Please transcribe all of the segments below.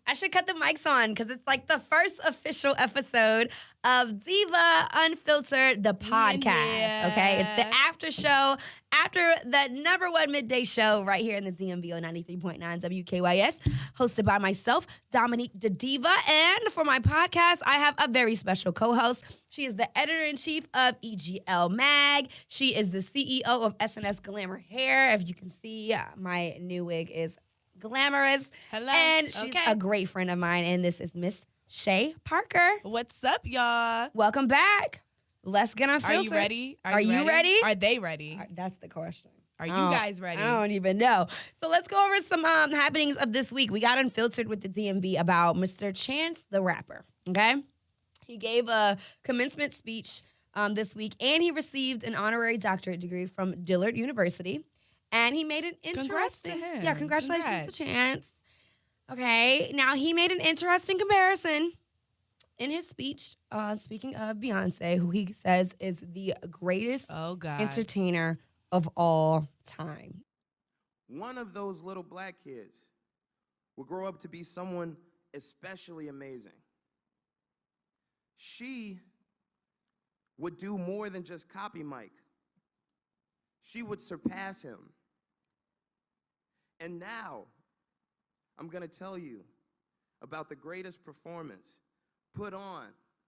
I should cut the mics on because it's like the first official episode of Diva Unfiltered, the podcast. Yeah. Okay, it's the after show after the number one midday show right here in the DMV on 93.9 WKYS, hosted by myself, Dominique the Diva. And for my podcast, I have a very special co-host. She is the editor-in-chief of EGL Mag. She is the CEO of SNS Glamour Hair. If you can see, my new wig is glamorous. Hello. And she's a great friend of mine, and this is Miss Chey Parker. What's up, y'all? Welcome back. Let's get unfiltered. Are you ready? Are you ready? Are they ready? That's the question. Are you guys ready? I don't even know. So let's go over some happenings of this week. We got unfiltered with the DMV about Mr. Chance the rapper, okay? He gave a commencement speech this week, and he received an honorary doctorate degree from Dillard University. And he made an interesting... Congrats to him. Yeah, congratulations to Chance. Okay, now he made an interesting comparison in his speech, speaking of Beyonce, who he says is the greatest entertainer of all time. One of those little black kids will grow up to be someone especially amazing. She would do more than just copy Mike. She would surpass him. And now, I'm going to tell you about the greatest performance put on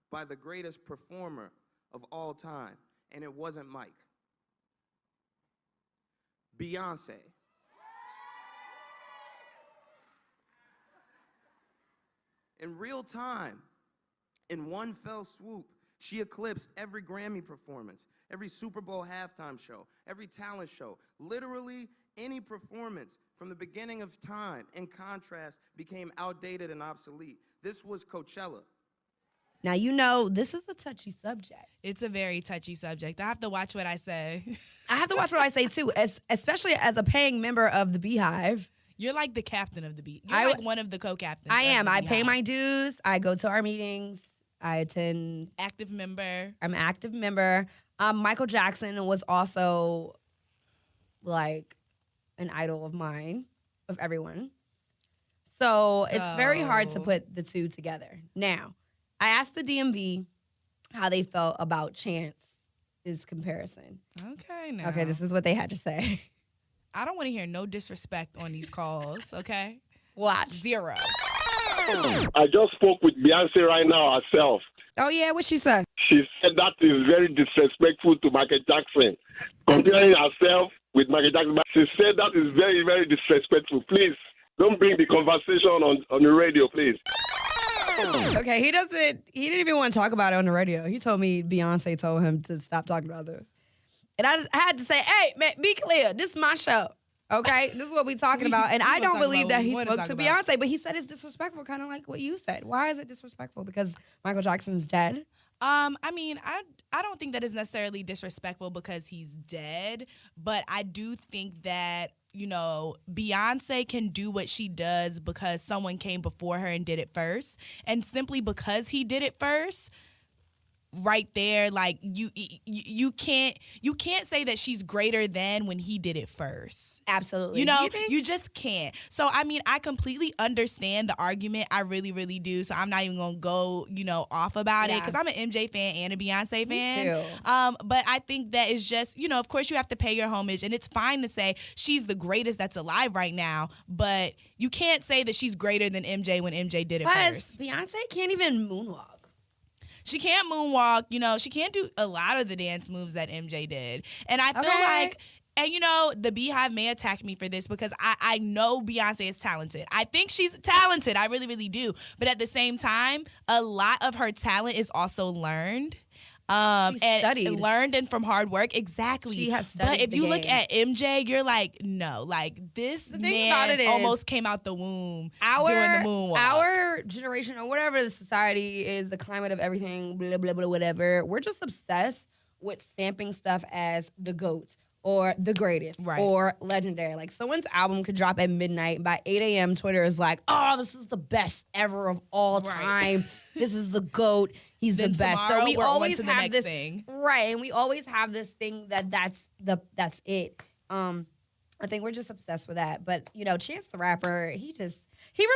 by the greatest performer of all time. And it wasn't Mike. Beyonce. In real time, in one fell swoop, she eclipsed every Grammy performance, every Super Bowl halftime show, every talent show. Literally, any performance from the beginning of time, in contrast, became outdated and obsolete. This was Coachella. Now, you know, this is a touchy subject. It's a very touchy subject. I have to watch what I say. I have to watch what I say, too, especially as a paying member of the Beehive. You're like the captain of the Beehive. You're like one of the co-captains. I am. I pay my dues. I go to our meetings. I attend. Active member. I'm an active member. Michael Jackson was also, like, an idol of mine, of everyone. So it's very hard to put the two together. Now, I asked the DMV how they felt about Chance's comparison. Okay, now. Okay, this is what they had to say. I don't want to hear no disrespect on these calls, okay? Watch. 0. I just spoke with Beyonce right now herself. Oh, yeah? What'd she say? She said that is very disrespectful to Michael Jackson. Comparing herself with Michael Jackson, she said that is very, very disrespectful. Please, don't bring the conversation on the radio, please. Okay, he didn't even want to talk about it on the radio. He told me Beyonce told him to stop talking about this. And I had to say, hey, man, be clear. This is my show. Okay? This is what we're talking about. And I don't believe that he spoke to Beyonce, but he said it's disrespectful, kind of like what you said. Why is it disrespectful? Because Michael Jackson's dead? I mean, I don't think that is necessarily disrespectful because he's dead, but I do think that, you know, Beyonce can do what she does because someone came before her and did it first. And simply because he did it first, right there, like you can't say that she's greater than when he did it first. Absolutely. You know, you just can't. So I mean, I completely understand the argument. I really, really do. So I'm not even gonna go, you know, off about it because I'm an MJ fan and a Beyonce fan. Me too. But I think that is just, you know, of course you have to pay your homage, and it's fine to say she's the greatest that's alive right now, but you can't say that she's greater than MJ when MJ did it first. Beyonce can't even moonwalk. She can't moonwalk, you know, she can't do a lot of the dance moves that MJ did. And I feel like, and you know, the Beehive may attack me for this because I know Beyonce is talented. I think she's talented. I really, really do. But at the same time, a lot of her talent is also learned. Studied. Learned and from hard work. Exactly. She has studied. But if you look at MJ, you're like, no, like this man almost came out the womb doing the moonwalk. Our generation, or whatever the society is, the climate of everything, blah, blah, blah, whatever, we're just obsessed with stamping stuff as the GOAT or the greatest or legendary. Like someone's album could drop at midnight. By 8 a.m., Twitter is like, oh, this is the best ever of all time. This is the GOAT. He's the best. So we always have this thing. Right. And we always have this thing that's it. I think we're just obsessed with that. But, you know, Chance the Rapper, he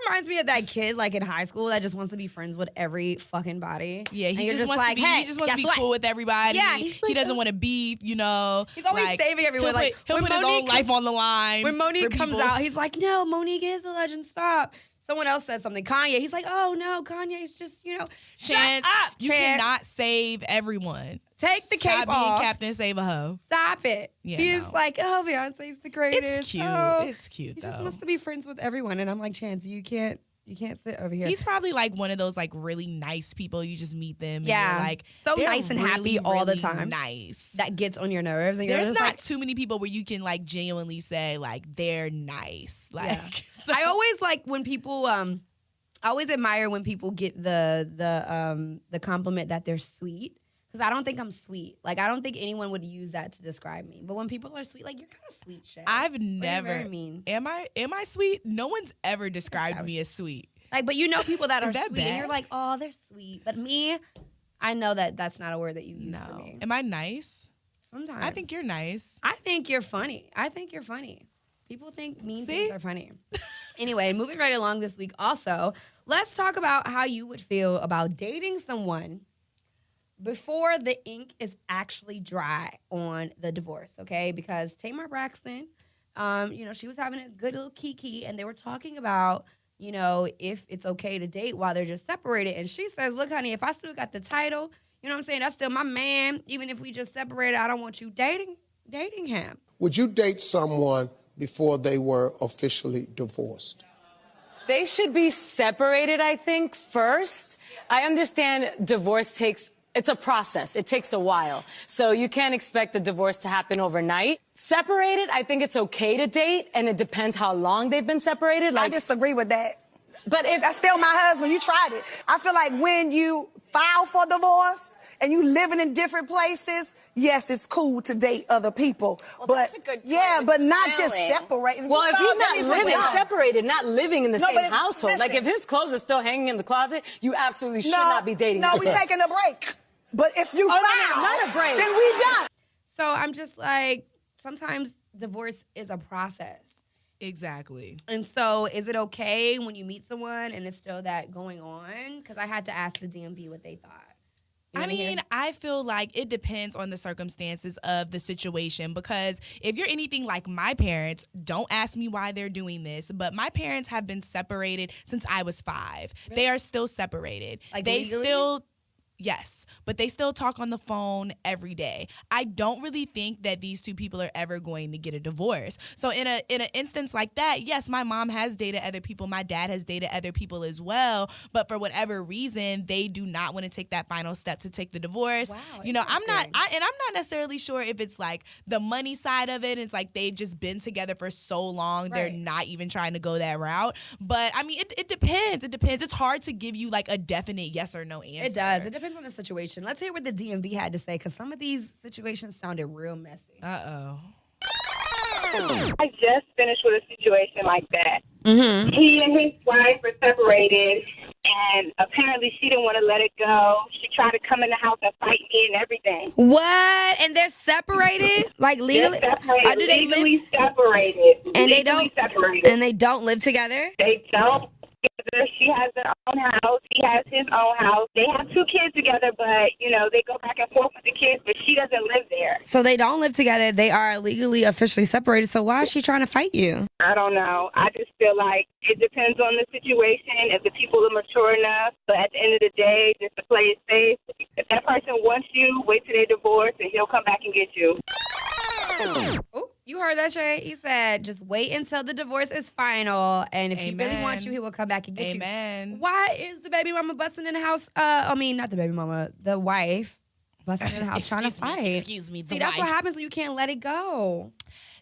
reminds me of that kid like in high school that just wants to be friends with every fucking body. Yeah, And he you're just wants like, to be. hey, He just wants to guess be what? cool with everybody. Yeah, He doesn't want to beef. You know, He's always like, saving everyone. He'll when put his own life on the line. When Monique for comes people. out, he's like, no, Monique is a legend. Stop. Someone else says something. Kanye, he's like, oh no, Kanye's just, you know, Chance, shut up. you Chance. cannot save everyone. Take the Stop cape being off. Captain Save a Hoe. Stop it. Yeah, He's no. like, oh, Beyonce's the greatest. It's cute. Oh. It's cute He just though. wants to be friends with everyone, and I'm like, Chance, you can't sit over here. He's probably like one of those like really nice people. You just meet them, and Yeah. you're like So they're nice and happy really, all the really time. Nice. that gets on your nerves, and you're There's just not like, too many people where you can like genuinely say like they're nice. Like Yeah. so- I always like when people I always admire when people get the compliment that they're sweet, because I don't think I'm sweet. Like, I don't think anyone would use that to describe me. But when people are sweet, like, you're kind of sweet, Chey. I've never. Very mean. Am I sweet? No one's ever described me as sweet. Like, but you know people that are Is that sweet, and bad? you're like, oh, they're sweet. But me, I know that that's not a word that you use for No. me. Am I nice? Sometimes. I think you're nice. I think you're funny. People think mean See? things are funny. Anyway, moving right along this week also, let's talk about how you would feel about dating someone before the ink is actually dry on the divorce, okay? Because Tamar Braxton, she was having a good little kiki, and they were talking about, you know, if it's okay to date while they're just separated. And she says, look, honey, if I still got the title, you know what I'm saying? That's still my man. Even if we just separated, I don't want you dating him. Would you date someone before they were officially divorced? They should be separated, I think, first. I understand divorce it's a process. It takes a while. So you can't expect the divorce to happen overnight. Separated, I think it's okay to date, and it depends how long they've been separated. I disagree with that. But if That's still my husband. You tried it. I feel like when you file for divorce and you living in different places, yes, it's cool to date other people. Well, but that's a good point yeah, with but not just filing. separate. Well, if he's not That means we're living done. separated, not living in the No, same but household, like listen. if his clothes are still hanging in the closet, you absolutely should No, not be dating No, him. we taking a break. But if you no, file, not a break. then we done. So I'm just like, sometimes divorce is a process. Exactly. And so is it okay when you meet someone and it's still that going on? Because I had to ask the DMV what they thought. You I wanna hear? mean, I feel like it depends on the circumstances of the situation, because if you're anything like my parents, don't ask me why they're doing this, but my parents have been separated since I was 5. Really? They are still separated. Like they legally? still Yes, but they still talk on the phone every day. I don't really think that these two people are ever going to get a divorce. So in an instance like that, yes, my mom has dated other people. My dad has dated other people as well. But for whatever reason, they do not want to take that final step to take the divorce. Wow, you know, I'm not interesting. necessarily sure if it's like the money side of it. It's like they've just been together for so long, they're Right. not even trying to go that route. But I mean, it depends. It depends. It's hard to give you like a definite yes or no answer. It does. It depends on the situation. Let's hear what the DMV had to say, because some of these situations sounded real messy. Uh-oh. I just finished with a situation like that. Mm-hmm. He and his wife were separated, and apparently she didn't want to let it go. She tried to come in the house and fight me and everything. What? And they're separated? Like legally? They're separated, Or do they legally live? separated. And they Legally don't- separated. And they don't live together? They don't. She has their own house. He has his own house. They have 2 kids together, but, you know, they go back and forth with the kids, but she doesn't live there. So they don't live together. They are legally officially separated. So why is she trying to fight you? I don't know. I just feel like it depends on the situation, if the people are mature enough. But at the end of the day, just to play it safe, if that person wants you, wait till they divorce, and he'll come back and get you. Oh, you heard that, Chey? He said, just wait until the divorce is final. And if he really wants you, he will come back and get you. Amen. Why is the baby mama busting in the house? Not the baby mama, the wife busting in the house trying to fight. Excuse me, the See, that's what wife. happens when you can't let it go.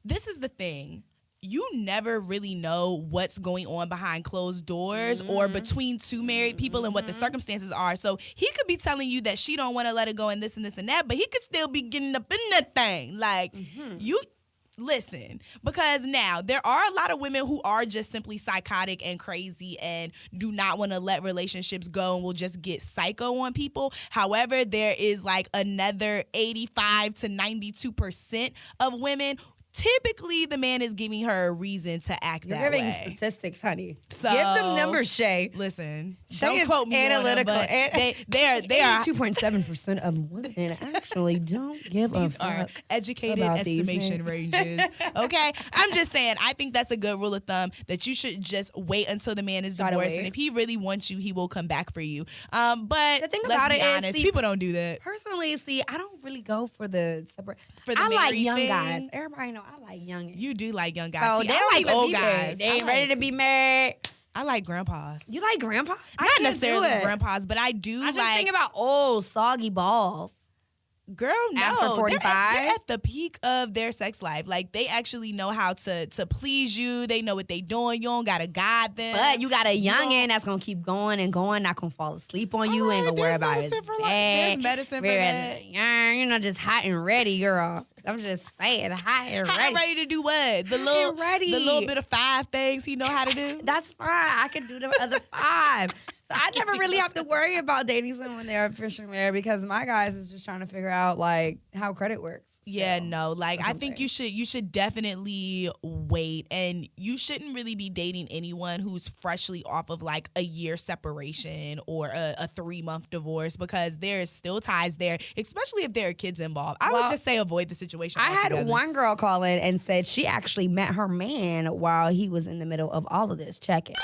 This is the thing. You never really know what's going on behind closed doors or between 2 married people and what the circumstances are. So he could be telling you that she don't want to let it go and this and this and that, but he could still be getting up in that thing. Like, you listen, because now there are a lot of women who are just simply psychotic and crazy and do not want to let relationships go and will just get psycho on people. However, there is like another 85 to 92% of women typically the man is giving her a reason to act You're that giving way. statistics, honey. So, give them numbers, Shay. Listen, Shay don't is quote me analytical. on them, but they are 2.7% of women actually don't give these a fuck are educated about these estimation men. ranges. Okay, I'm just saying. I think that's a good rule of thumb that you should just wait until the man is Try to divorced, wait. and if he really wants you, he will come back for you. But The thing let's about be it is, honest, see, people don't do that. Personally, see, I don't really go for the separate. For the I like married young thing? guys. Everybody know I like young. You do like young guys. So See, they I don't like even old be guys. married. They ain't ready to be married. I like grandpas. You like grandpa? I Not can't necessarily do it. grandpas, but I do I just like. think about old soggy balls. Girl, no. After 45? They're at the peak of their sex life. Like, they actually know how to please you. They know what they doing. You don't got to guide them. But you got a youngin' that's gonna keep going and going, not gonna fall asleep on you, ain't gonna worry about it. There's medicine for that. You know, just hot and ready, girl. I'm just saying, hot and Hot and ready. ready to do what? The Hot and ready. little bit of 5 things he know how to do. That's fine. I can do the other 5. So I never really have to worry about dating someone they're officially married because my guys is just trying to figure out like how credit works. Yeah, So, no. Like, or I think something. you should definitely wait, and you shouldn't really be dating anyone who's freshly off of like a year separation or a 3-month divorce, because there is still ties there, especially if there are kids involved. I would Well, just say avoid the situation. I had altogether. one girl call in and said she actually met her man while he was in the middle of all of this. Check it.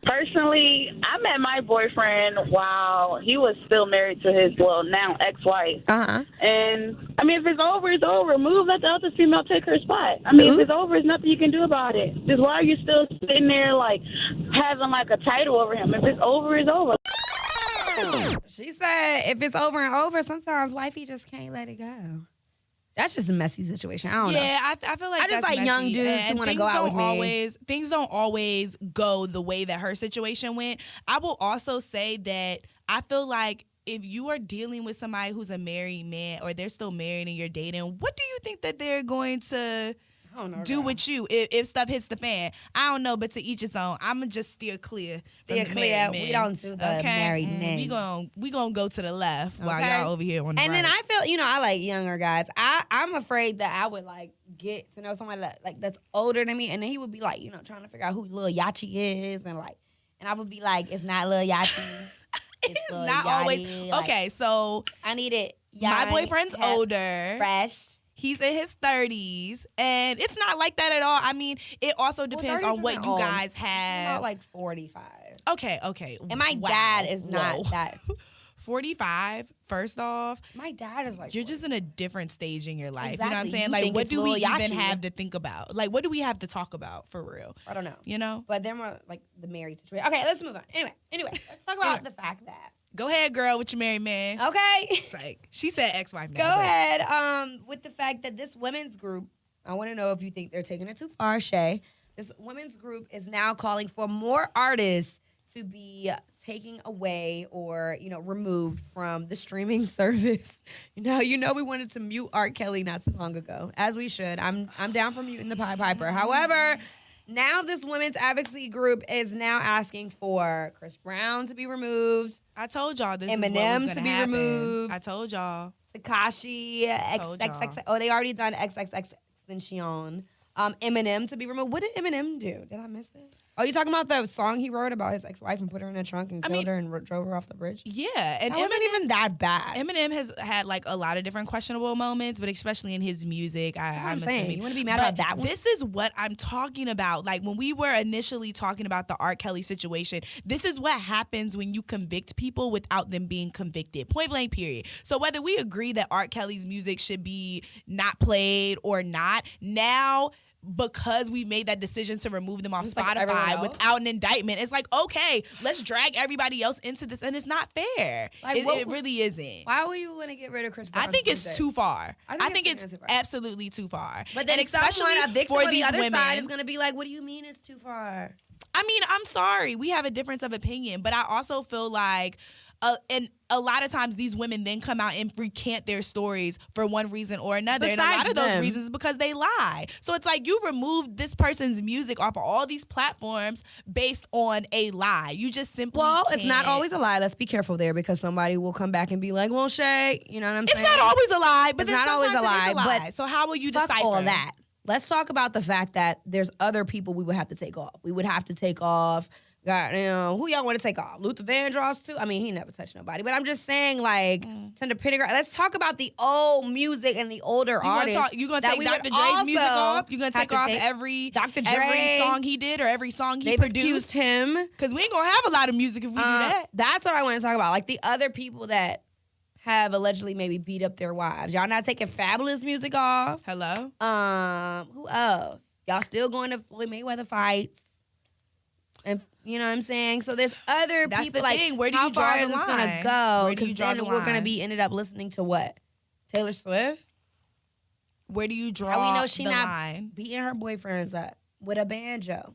Personally, I met my boyfriend while he was still married to his, now ex-wife. Uh-huh. And, I mean, if it's over, it's over. Move, let the other female take her spot. I mean, if it's over, there's nothing you can do about it. Just why are you still sitting there, like, having, like, a title over him? If it's over, it's over. She said if it's over and over, sometimes wifey just can't let it go. That's just a messy situation. I don't know. Yeah, I feel like I just that's like young messy. dudes who And wanna things go out don't with me. Things don't always go the way that her situation went. I will also say that I feel like if you are dealing with somebody who's a married man or they're still married and you're dating, what do you think that they're going to do with you if stuff hits the fan? I don't know, but to each his own. I'm going to just steer clear from the married men. We don't do the married men. We gonna go to the left while Okay. y'all over here on the And right. then I feel, I like younger guys. I'm afraid that I would like get to know somebody that's older than me, and then he would be like, trying to figure out who Lil Yachty is, and I would be like, it's not Lil Yachty. It's Lil not Yachty. always Like, okay. So I need it. Young, my boyfriend's hip, older. fresh. He's in his 30s, and it's not like that at all. I mean, it also depends 30s on what isn't you old. guys It's have. about like 45. Okay. And my Wow. dad is not Whoa. that. 45, first off, My dad is like. you're just in a different stage in your life. You know what I'm Exactly. saying? You Like, think what it's do we Lil even Yachty. have to think about? Like, what do we have to talk about for real? I don't know. You know? But they're more like the married situation. Okay, let's move on. Anyway, let's talk about the fact that. Go ahead, girl, with your married man. Okay. It's like, she said ex-wife now. Go but- ahead. With the fact that this women's group, I want to know if you think they're taking it too far, Shay. This women's group is now calling for more artists to be taken away or, removed from the streaming service. We wanted to mute R. Kelly not too long ago, as we should. I'm down for muting the Pied Piper. However, now this women's advocacy group is now asking for Chris Brown to be removed, I told y'all this is Eminem what was to gonna be happen. removed. I told y'all. Tekashi, Told y'all. XXX. Oh, they already done XXXTentacion. Eminem to be removed. What did Eminem do? Did I miss it? Oh, you talking about the song he wrote about his ex-wife and put her in a trunk and killed her and drove her off the bridge? Yeah, and That wasn't even that bad. Eminem has had like a lot of different questionable moments, but especially in his music, I'm saying. assuming. You wanna be mad But about that one? This is what I'm talking about. Like when we were initially talking about the R. Kelly situation, this is what happens when you convict people without them being convicted. Point blank, period. So whether we agree that R. Kelly's music should be not played or not, now because we made that decision to remove them off Just like everyone Spotify else? without an indictment, it's like, okay, let's drag everybody else into this, and it's not fair. Like, It really isn't. Why would you want to get rid of Chris Brown? I think it's too far. I think it's it's too far. absolutely too far. But then and especially someone, a victim for on the these other women. side is going to be like, what do you mean it's too far? I mean, I'm sorry. We have a difference of opinion, but I also feel like and a lot of times these women then come out and recant their stories for one reason or another. And a lot of those reasons is because they lie. So it's like you removed this person's music off of all these platforms based on a lie. You just simply can't. It's not always a lie. Let's be careful there because somebody will come back and be like, well, Chey, you know what I'm saying? It's not always a lie, but it's then not always a lie. But so how will you decipher all of that? Let's talk about the fact that there's other people we would have to take off. We would have to take off, goddamn, who y'all want to take off? Luther Vandross too? I mean, he never touched nobody. But I'm just saying, like, Tender Pendergrass. Let's talk about the old music and the older artists. You gonna take Dr. Dre's music off? You gonna take off every song he did or every song he produced? Him. Because we ain't gonna have a lot of music if we do that. That's what I want to talk about. Like the other people that have allegedly maybe beat up their wives. Y'all not taking Fabulous music off. Hello? Who else? Y'all still going to Floyd Mayweather fights. And you know what I'm saying? So there's other That's people the like, thing. Where do how you draw far the is this line? gonna go? Where do you draw then the we're gonna line? be ended up listening to what? Taylor Swift? Where do you draw How we know she the not line? beating her boyfriends up with a banjo?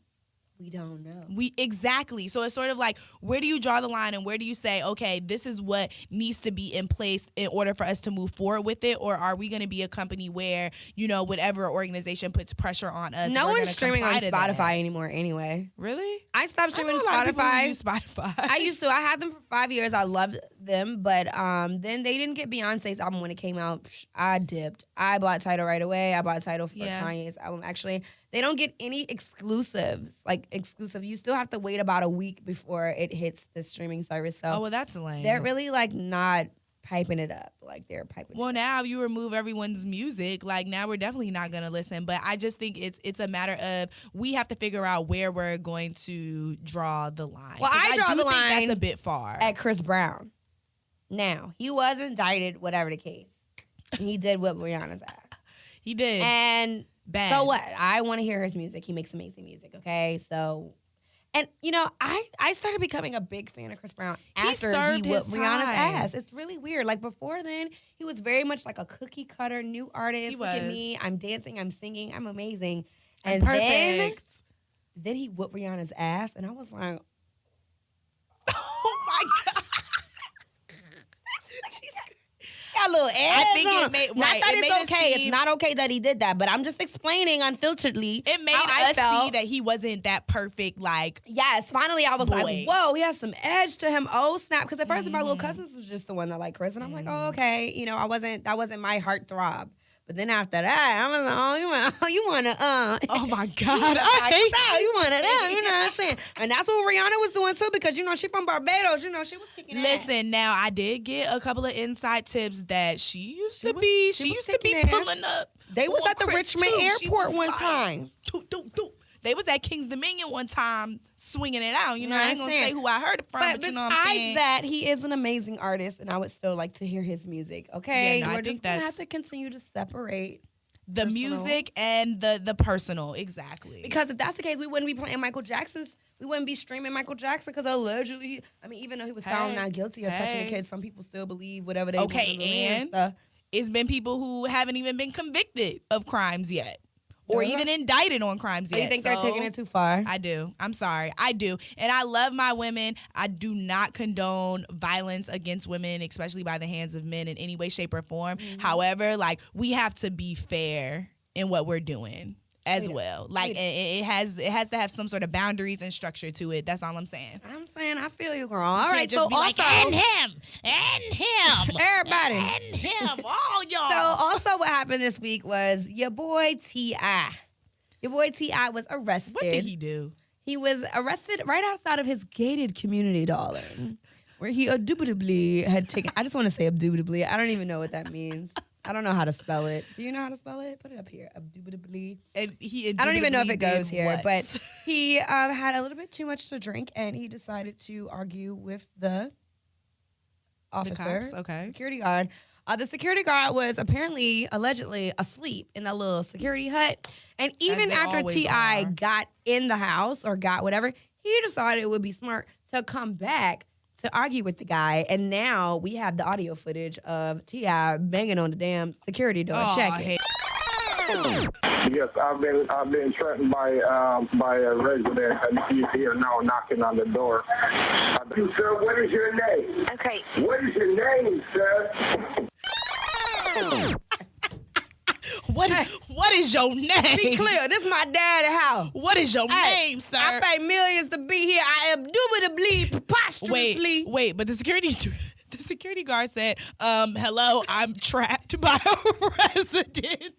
We don't know. Exactly. So it's sort of like, where do you draw the line and where do you say, okay, this is what needs to be in place in order for us to move forward with it? Or are we going to be a company where, you know, whatever organization puts pressure on us? No one's streaming on Spotify anymore anyway. Really? I stopped streaming I know a lot of people who Spotify. use Spotify. I used to. I had them for 5 years. I loved them. But then they didn't get Beyonce's album when it came out. I dipped. I bought Tidal right away. I bought Tidal for Kanye's album. Actually, they don't get any exclusives. Like exclusive. You still have to wait about a week before it hits the streaming service. So well, that's lame. They're really like not piping it up. Like they're piping it up. Now you remove everyone's music. Like now we're definitely not going to listen. But I just think it's a matter of we have to figure out where we're going to draw the line. Well, I draw the line that's a bit far. At Chris Brown. Now, he was indicted, whatever the case. He did whip Rihanna's ass. He did. And bad. So what? I want to hear his music. He makes amazing music, okay? So, and you know, I started becoming a big fan of Chris Brown after he whipped Rihanna's ass. It's really weird. Like before then, he was very much like a cookie cutter, new artist. Look at me. I'm dancing, I'm singing, I'm amazing. And perfect. Then he whipped Rihanna's ass, and I was like, oh my God. got a little edge. I think it made not that it's okay. It's not okay that he did that, but I'm just explaining unfilteredly. It made us see that he wasn't that perfect. Like yes, finally I was like, whoa, he has some edge to him. Oh snap! Because at first my little cousins was just the one that liked Chris, and I'm like, oh okay, you know, that wasn't my heartthrob. But then after that, I was like, oh, you want to, oh my God, I hate you want to, you know what I'm saying? And that's what Rihanna was doing too, because, you know, she from Barbados, you know, she was kicking ass. Listen, now, I did get a couple of inside tips that she used to be pulling up. They was at the Richmond airport one time. They was at King's Dominion one time swinging it out. You know, I ain't going to say who I heard it from, but you know what I'm saying? Besides that, he is an amazing artist, and I would still like to hear his music, okay? Yeah, no, We're just going to have to continue to separate the music and the personal, exactly. Because if that's the case, we wouldn't be playing Michael Jackson's, we wouldn't be streaming Michael Jackson, because allegedly, I mean, even though he was found not guilty of touching a kid, some people still believe whatever they want to believe and stuff. It's been people who haven't even been convicted of crimes yet. Or even indicted on crimes yet. You think they're taking it too far? I do. I'm sorry. I do. And I love my women. I do not condone violence against women, especially by the hands of men in any way, shape, or form. Mm-hmm. However, like, we have to be fair in what we're doing as well. Like, it has to have some sort of boundaries and structure to it. That's all I'm saying. I feel you, girl. All right, just so be also, like, and him, everybody, and him, all y'all. So also, what happened this week was your boy T.I. Your boy T.I. was arrested. What did he do? He was arrested right outside of his gated community, darling, where he indubitably had taken. I just want to say indubitably. I don't even know what that means. I don't know how to spell it. Do you know how to spell it? Put it up here. Indubitably. And I don't even know if it goes here, what? but he had a little bit too much to drink, and he decided to argue with the officer, security guard. The security guard was allegedly asleep in that little security hut, and even after T.I. got in the house or got whatever, he decided it would be smart to come back to argue with the guy, and now we have the audio footage of T.I. banging on the damn security door, checking. Yes, I've been threatened by a resident, and he's here now knocking on the door. Sir, what is your name? Okay. What is your name, sir? What is your name? Be clear, this is my daddy house. What is your name, sir? I pay millions to be here. I am indubitably, preposterously. Wait, but the security guard said, hello, I'm trapped by a resident.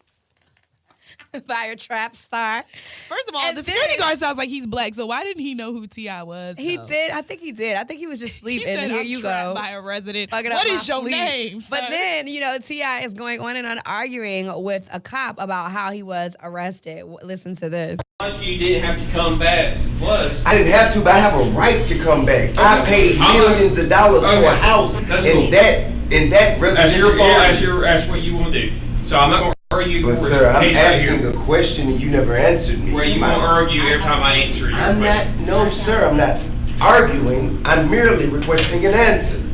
By a trap star. First of all, the security guard sounds like he's black, so why didn't he know who T.I. was? He did. I think he did. I think he was just sleeping. He said, Here I'm you trapped go. by a resident. What is your name, sir? But then, T.I. is going on and on arguing with a cop about how he was arrested. Listen to this. You didn't have to come back. I didn't have to, but I have a right to come back. I paid millions of dollars for a house in that residential area. That's what you want to do. So I'm not going to argue. But sir, I'm asking a question and you never answered me. Well, you won't argue every time I answer your question. No, sir, I'm not arguing. I'm merely requesting an answer.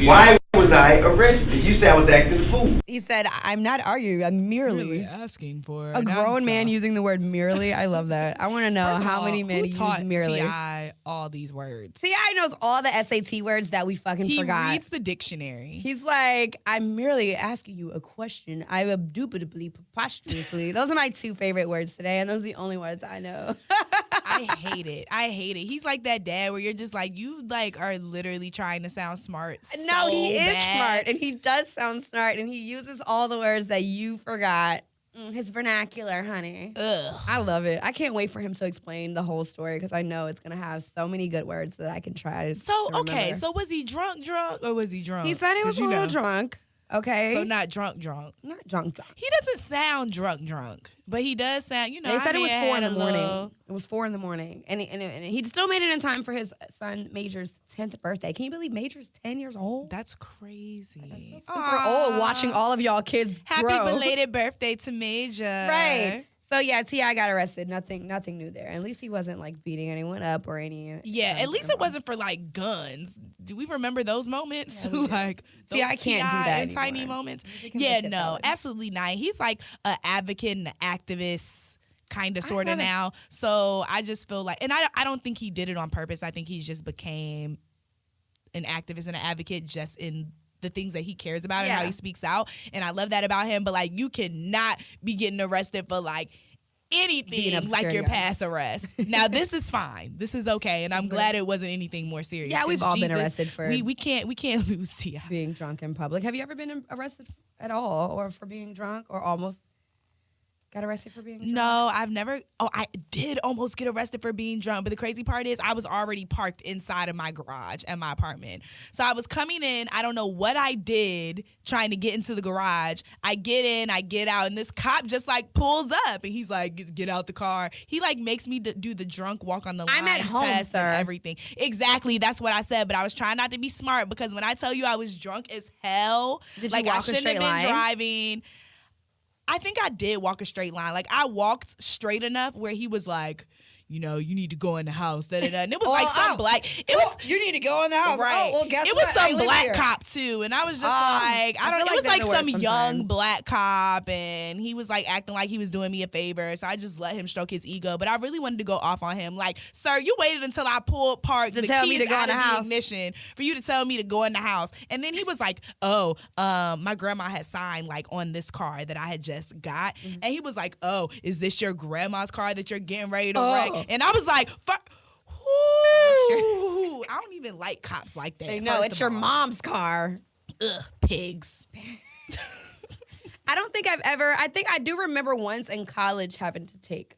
Why was I arrested? You said I was acting a fool. He said, I'm not arguing. I'm merely asking for a grown man using the word merely. I love that. I want to know how many men use merely. T.I. all these words? T.I. knows all the SAT words that we fucking forgot. He reads the dictionary. He's like, I'm merely asking you a question. I indubitably, preposterously. Those are my two favorite words today, and those are the only words I know. I hate it. He's like that dad where you're just like, you like are literally trying to sound smart. No, he is bad. smart, and he does sound smart, and he uses all the words that you forgot. His vernacular, honey. Ugh. I love it. I can't wait for him to explain the whole story because I know it's going to have so many good words that I can try to remember. So was he drunk, or was he drunk? He said he was a little drunk. Okay. So not drunk. Not drunk. He doesn't sound drunk, but he does sound, They said it was 4 in the morning. It was 4 in the morning. And he still made it in time for his son Major's 10th birthday. Can you believe Major's 10 years old? That's crazy. Super old watching all of y'all kids grow. Happy belated birthday to Major. Right. So yeah, T.I. got arrested. Nothing new there. At least he wasn't like beating anyone up or any. Yeah, at least it wasn't for like guns. Do we remember those moments? Yeah, like T.I. can't do that in tiny anymore. moments. He can Yeah, get no, felons. absolutely not. He's like an advocate and an activist. Kind of, sort of now. So I just feel like, and I don't think he did it on purpose. I think he's just became an activist and an advocate just in the things that he cares about and how he speaks out. And I love that about him. But like, you cannot be getting arrested for like anything like your past arrest. Now this is fine. This is okay. And I'm glad it wasn't anything more serious. Yeah, we've all been arrested for we can't lose T.I. being drunk in public. Have you ever been arrested at all or for being drunk or almost got arrested for being drunk? No, I've never. Oh, I did almost get arrested for being drunk. But the crazy part is I was already parked inside of my garage at my apartment. So I was coming in. I don't know what I did trying to get into the garage. I get in, I get out, and this cop just like pulls up. And he's like, get out the car. He like makes me do the drunk walk on the line I'm at home, test sir. and everything. Exactly. That's what I said. But I was trying not to be smart because when I tell you I was drunk as hell, Did like you walk I a shouldn't have straight been line? driving. I think I did walk a straight line. Like, I walked straight enough where he was like, you need to go in the house. Da, da, da. And it was like some black. It was you need to go in the house. right. Oh, well, guess it was what? I some live black here. cop too, and I was just like, I don't. feel It was like like that's the some worst young sometimes. black cop, and he was like acting like he was doing me a favor. So I just let him stroke his ego. But I really wanted to go off on him, like, sir, you waited until I parked To the tell me keys to go out in of the the house. ignition for you to tell me to go in the house. And then he was like, my grandma had signed like on this car that I had just got, and he was like, oh, is this your grandma's car that you're getting ready to wreck? And I was like, I don't even like cops like that. No, first it's of your all. mom's car. Ugh, pigs. I don't think I've ever. I think I do remember once in college having to take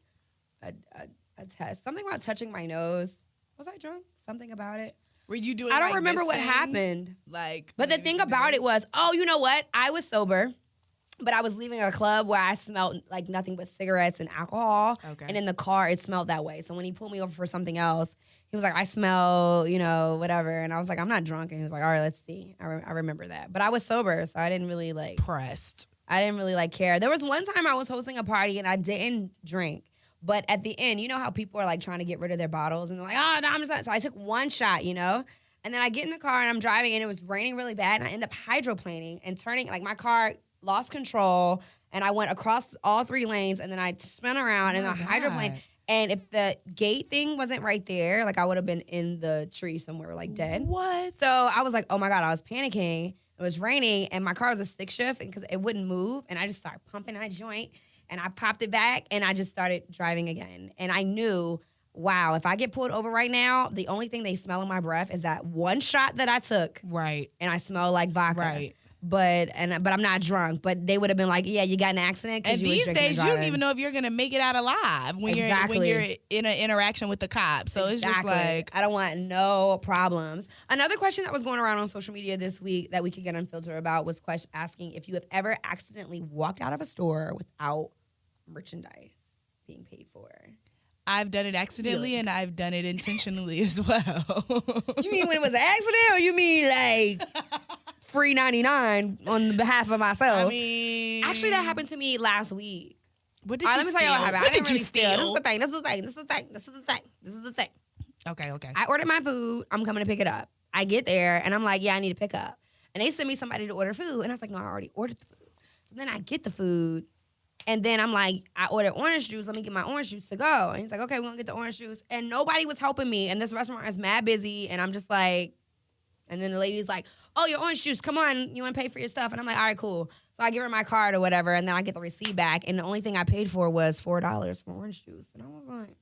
a test. Something about touching my nose. Was I drunk? Something about it. Were you doing? I don't like, remember this what thing? happened. Like, But the thing about it was, you know what? I was sober, but I was leaving a club where I smelled like nothing but cigarettes and alcohol. Okay. And in the car, it smelled that way. So when he pulled me over for something else, he was like, I smell, whatever. And I was like, I'm not drunk. And he was like, all right, let's see. I remember that. But I was sober, so I didn't really pressed. I didn't really care. There was one time I was hosting a party and I didn't drink. But at the end, you know how people are like trying to get rid of their bottles and they're like, oh, no, I'm just not. So I took one shot, And then I get in the car and I'm driving and it was raining really bad and I end up hydroplaning and turning, like my car lost control, and I went across all 3 lanes, and then I spun around in the hydroplane. And if the gate thing wasn't right there, like I would have been in the tree somewhere, like dead. What? So I was like, oh my God, I was panicking. It was raining, and my car was a stick shift because it wouldn't move. And I just started pumping that joint, and I popped it back, and I just started driving again. And I knew, wow, if I get pulled over right now, the only thing they smell in my breath is that one shot that I took. Right. And I smell like vodka. Right. But I'm not drunk. But they would have been like, yeah, you got in an accident. And these days, you don't even know if you're gonna make it out alive when you're in an interaction with the cops. So it's just like, I don't want no problems. Another question that was going around on social media this week that we could get unfiltered about was asking if you have ever accidentally walked out of a store without merchandise being paid for. I've done it accidentally and I've done it intentionally as well. You mean when it was an accident, or you mean like free 99 on behalf of myself? I mean, actually, that happened to me last week. What did you steal? Let me tell you what happened. What I didn't did you really steal. steal? This is the thing. Okay. I ordered my food. I'm coming to pick it up. I get there and I'm like, yeah, I need to pick up. And they sent me somebody to order food. And I was like, no, I already ordered the food. So then I get the food. And then I'm like, I ordered orange juice. Let me get my orange juice to go. And he's like, okay, we're going to get the orange juice. And nobody was helping me. And this restaurant is mad busy. And I'm just like, and then the lady's like, oh, your orange juice. Come on. You want to pay for your stuff? And I'm like, all right, cool. So I give her my card or whatever. And then I get the receipt back. And the only thing I paid for was $4 for orange juice. And I was like,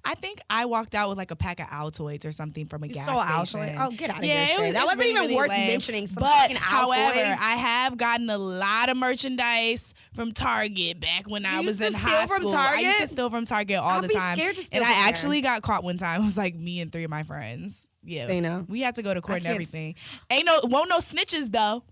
I think I walked out with like a pack of Altoids or something from a gas station. Oh, get out of here, Chey. That wasn't even worth mentioning. But however, I have gotten a lot of merchandise from Target back when I was in high school. I used to steal from Target all the time. And I actually got caught one time. It was like me and 3 of my friends. Yeah, they know. We had to go to court and everything. Won't no snitches though.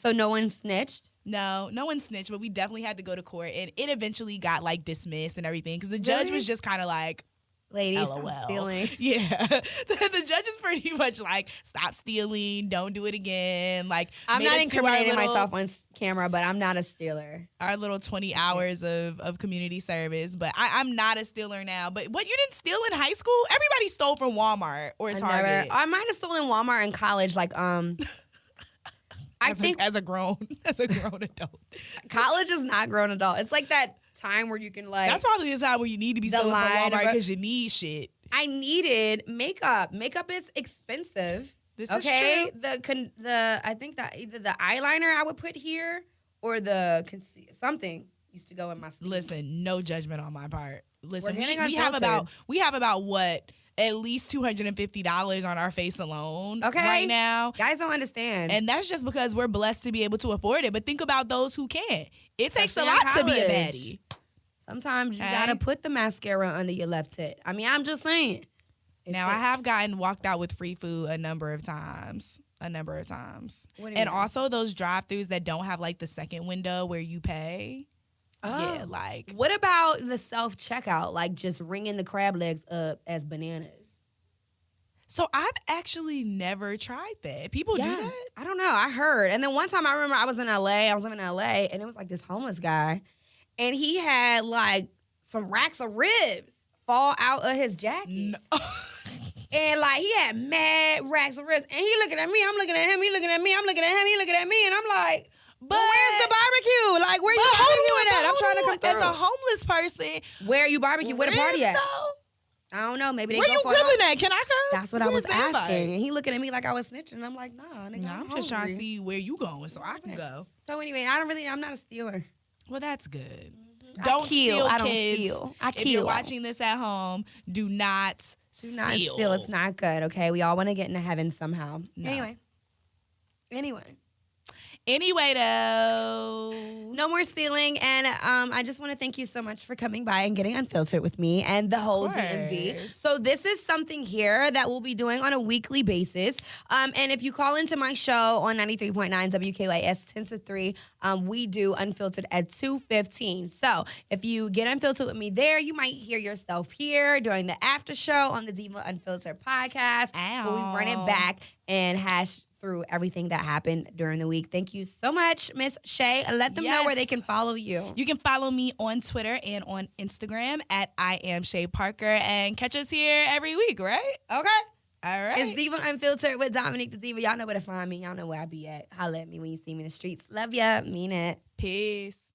So no one snitched? No one snitched, but we definitely had to go to court, and it eventually got like dismissed and everything because the judge was just kind of like, ladies, LOL. I'm stealing. Yeah, the judge is pretty much like, stop stealing, don't do it again. Like, I'm not incriminating myself on camera, but I'm not a stealer. Our little 20 hours of community service, but I'm not a stealer now. But what, you didn't steal in high school? Everybody stole from Walmart or Target. I might have stolen Walmart in college, like as a grown adult. College is not grown adult. It's like that time where you can like. That's probably the time where you need to be stealing from Walmart because you need shit. I needed makeup. Makeup is expensive. This is true. The I think that either the eyeliner I would put here or the something used to go in my sleeve. Listen, no judgment on my part. Listen, we have about what? At least $250 on our face alone right now. Guys don't understand. And that's just because we're blessed to be able to afford it. But think about those who can't. It takes a lot to be a baddie. Sometimes you gotta put the mascara under your left tit. I mean, I'm just saying. Now, I have gotten walked out with free food a number of times. And also those drive-thrus that don't have like the second window where you pay. Oh. Yeah, like. What about the self-checkout? Like just ringing the crab legs up as bananas? So I've actually never tried that. People do that? I don't know. I heard. And then one time I remember I was in LA. I was living in LA and it was like this homeless guy. And he had like some racks of ribs fall out of his jacket. No. And like he had mad racks of ribs. And he looking at me. I'm looking at him. He looking at me. I'm looking at him. He looking at me. And I'm like, but where's the barbecue? Like, where you barbecuing at? I'm trying to come through. As a homeless person, where are you barbecuing? Where the party at? I don't know. Maybe they where you grilling at? Can I come? That's what I was asking. And he looking at me like I was snitching. And I'm like, nah, nigga, I'm just trying to see where you going so I can go. So anyway, I'm not a stealer. Well, that's good. Don't steal, kids. If you're watching this at home, do not steal. It's not good. Okay, we all want to get into heaven somehow. No. Anyway, though, no more stealing, and I just want to thank you so much for coming by and getting unfiltered with me and the whole DMV. So this is something here that we'll be doing on a weekly basis, and if you call into my show on 93.9 WKYS 10 to 3, we do Unfiltered at 2:15. So if you get unfiltered with me there, you might hear yourself here during the after show on the Diva Unfiltered podcast, where we run it back and hash through everything that happened during the week. Thank you so much, Miss Chey. Let them know where they can follow you. You can follow me on Twitter and on Instagram at I am Chey Parker, and catch us here every week, right? Okay. All right. It's Diva Unfiltered with Dominique the Diva. Y'all know where to find me. Y'all know where I be at. Holla at me when you see me in the streets. Love ya. Mean it. Peace.